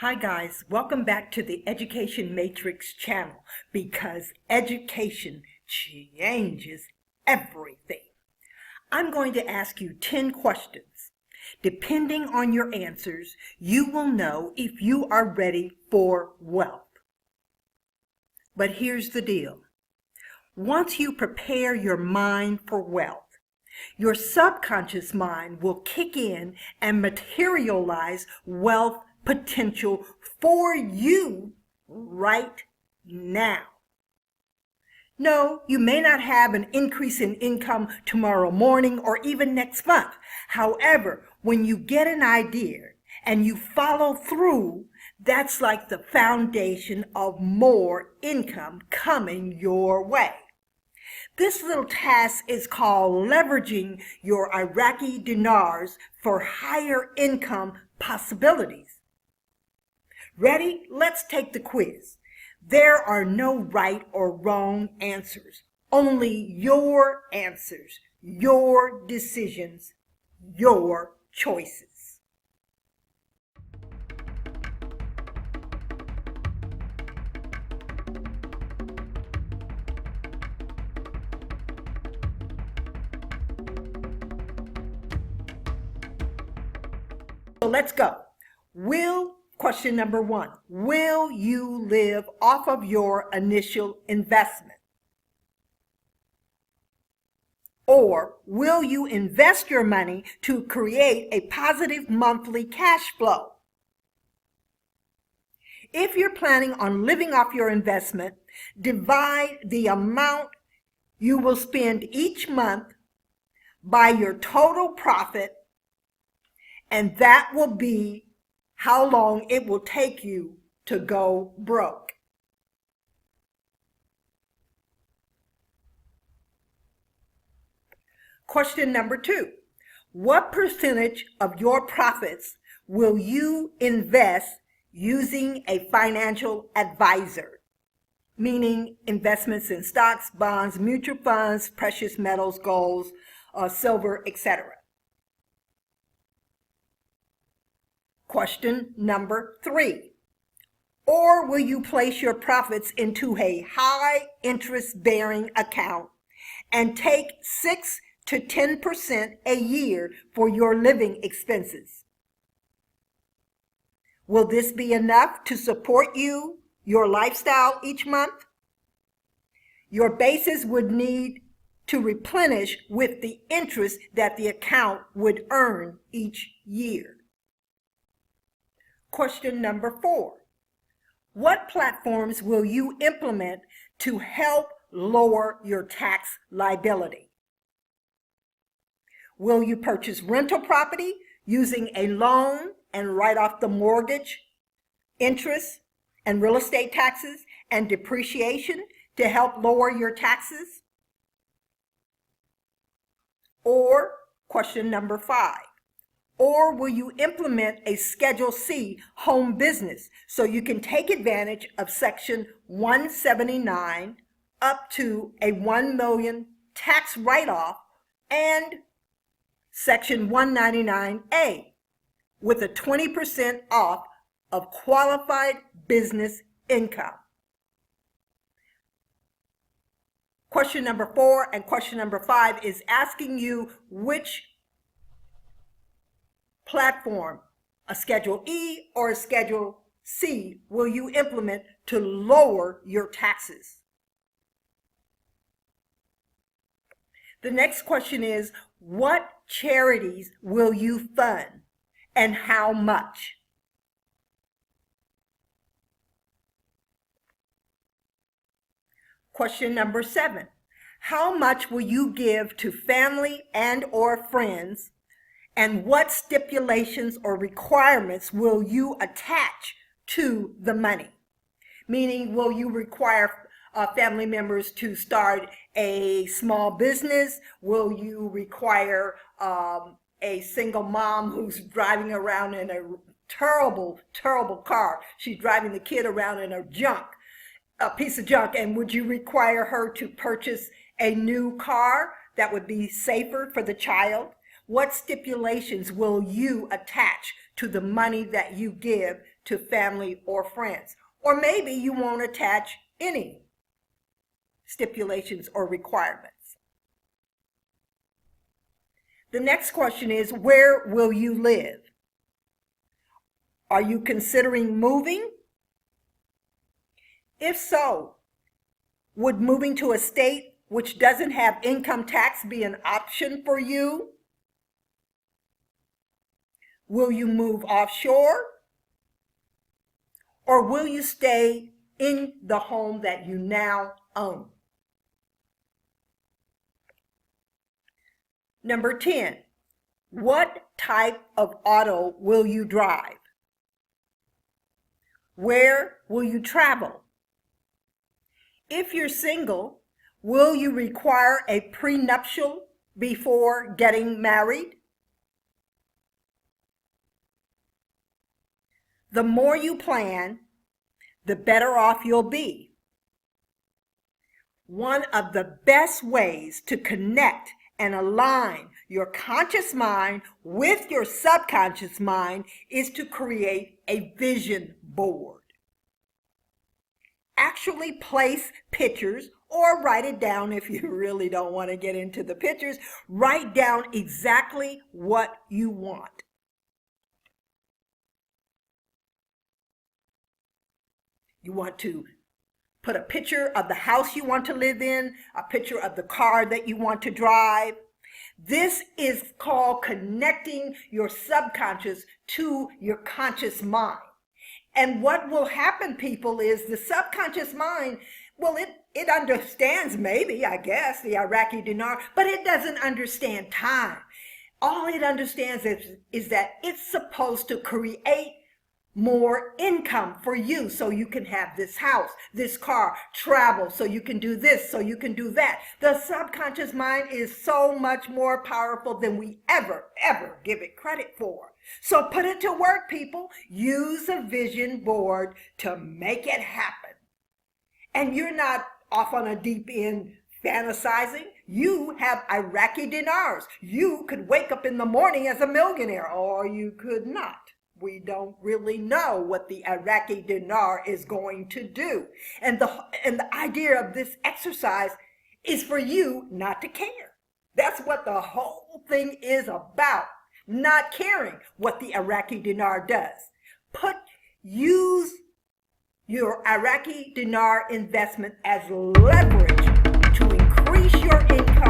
Hi guys, welcome back to the Education Matrix channel because education changes everything. I'm going to ask you 10 questions. Depending on your answers, you will know if you are ready for wealth. But here's the deal. Once you prepare your mind for wealth, your subconscious mind will kick in and materialize wealth potential for you right now. No, you may not have an increase in income tomorrow morning or even next month. However, when you get an idea and you follow through, that's like the foundation of more income coming your way. This little task is called leveraging your Iraqi dinars for higher income possibilities. Ready? Let's take the quiz. There are no right or wrong answers, only your answers, your decisions, your choices. So let's go. Question number 1, will you live off of your initial investment? Or will you invest your money to create a positive monthly cash flow? If you're planning on living off your investment, divide the amount you will spend each month by your total profit, and that will be how long it will take you to go broke. Question number 2, what percentage of your profits will you invest using a financial advisor? Meaning investments in stocks, bonds, mutual funds, precious metals, gold, silver, etc. Question number 3, or will you place your profits into a high interest bearing account and take 6 to 10% a year for your living expenses? Will this be enough to support your lifestyle each month? Your basis would need to replenish with the interest that the account would earn each year. Question number 4, what platforms will you implement to help lower your tax liability? Will you purchase rental property using a loan and write off the mortgage, interest, and real estate taxes and depreciation to help lower your taxes? Or question number 5, or will you implement a Schedule C home business so you can take advantage of Section 179 up to a $1 million tax write-off and Section 199A with a 20% off of qualified business income? Question number 4 and question number 5 is asking you which platform, a Schedule E or a Schedule C, will you implement to lower your taxes? The next question is, what charities will you fund and how much? Question number 7, how much will you give to family and or friends, and what stipulations or requirements will you attach to the money? Meaning, will you require family members to start a small business? Will you require a single mom who's driving around in a terrible, terrible car? She's driving the kid around in a piece of junk, and would you require her to purchase a new car that would be safer for the child? What stipulations will you attach to the money that you give to family or friends. Or maybe you won't attach any stipulations or requirements. The next question is, where will you live? Are you considering moving? If so, would moving to a state which doesn't have income tax be an option for you? Will you move offshore? Or will you stay in the home that you now own? Number 10, what type of auto will you drive? Where will you travel? If you're single, will you require a prenuptial before getting married? The more you plan, the better off you'll be. One of the best ways to connect and align your conscious mind with your subconscious mind is to create a vision board. Actually place pictures, or write it down if you really don't want to get into the pictures. Write down exactly what you want. You want to put a picture of the house you want to live in, a picture of the car that you want to drive. This is called connecting your subconscious to your conscious mind. And what will happen, people, is the subconscious mind, well, it understands maybe, I guess, the Iraqi dinar, but it doesn't understand time. All it understands is that it's supposed to create more income for you so you can have this house, this car, travel, so you can do this, so you can do that. The subconscious mind is so much more powerful than we ever give it credit for. So put it to work, people. Use a vision board to make it happen. And you're not off on a deep end fantasizing. You have Iraqi dinars. You could wake up in the morning as a millionaire, or you could not. We don't really know what the Iraqi dinar is going to do. And the idea of this exercise is for you not to care. That's what the whole thing is about. Not caring what the Iraqi dinar does. Use your Iraqi dinar investment as leverage to increase your income